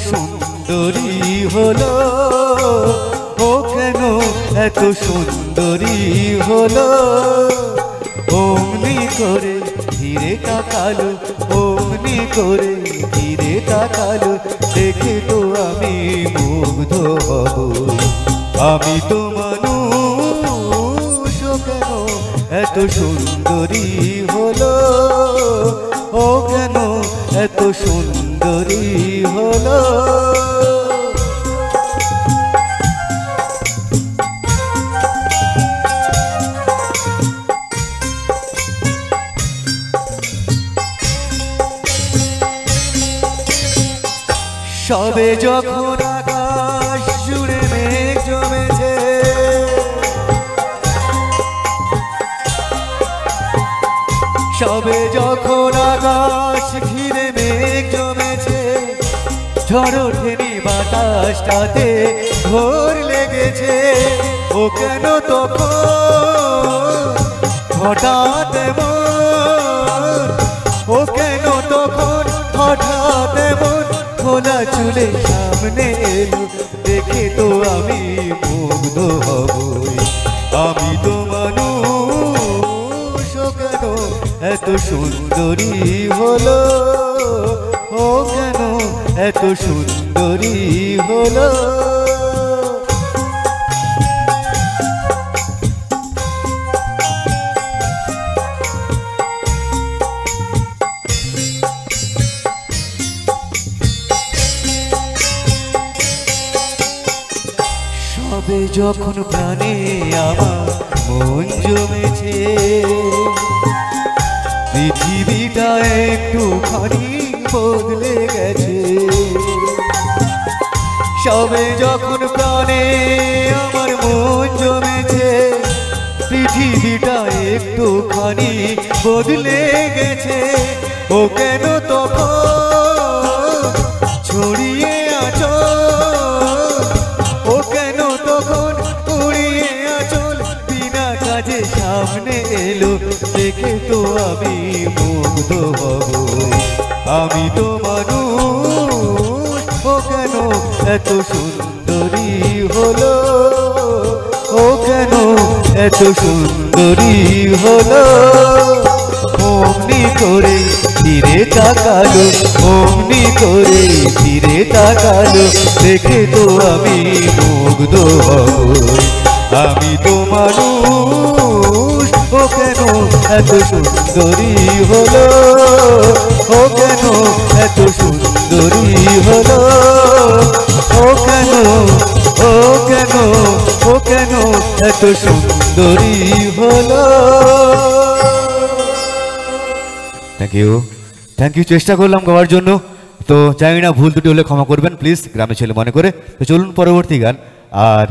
সুন্দরী হলো, ও কেন এত সুন্দরী হলো। অমনি করে ধীরে তাকালো, অমনি করে ধীরে তাকালো, দেখে তো আমি মুগ্ধ হব। আমি তো মানুষ, ও কেন এত সুন্দরী হলো, ও কেন এত সুন্দরী হলো। সবে যখন আকাশ জুড়ে মেঘ জমেছে, সবে যখন আকাশ ঘিরে মেঘ জমেছে, ঝড় ওঠেনি বাতাসটাতে ঘোর লেগেছে। ও কেন তখন হঠাৎ এমন, ও কেন তখন হঠাৎ এমন খোলা চুলে সামনে এলো, দেখে তো আমি মুগ্ধ হবই। আমি তো মানুষ, ও কেন এত সুন্দরী হলো, ও কেন এত সুন্দরী হলো। সবে যখন প্রাণে আমার মন জমেছে, পৃথিবীটা একটুখানি বদলে গেছে। সবে যখন প্রাণে আমার মন জমেছে, পৃথিবীটা একটুখানি বদলে গেছে। ও কেন তখন ছড়িয়ে আঁচল, ও কেন তখন উড়িয়ে আঁচল বিনা কাজে সামনে এলো, দেখে তো আমি মুগ্ধ হব। আমি তো মানুষ, ও কেন এত সুন্দরী হলো, ও কেন এত সুন্দরী হলো। অমনি করে ধীরে তাকালো, অমনি করে ধীরে তাকালো, দেখে তো আমি মুগ্ধ হব। আমি তো মানুষ, ও কেন এত সুন্দরী হলো, ও কেন এত সুন্দরী হলো। ও কেন, ও কেন, ও কেন এত সুন্দরী হলো। থ্যাংক ইউ চেষ্টা করলাম গাওয়ার জন্য। তো জানি না ভুল ত্রুটি হলে ক্ষমা করবেন প্লিজ, গ্রামের ছেলে মনে করে। তো চলুন পরবর্তী গান। আর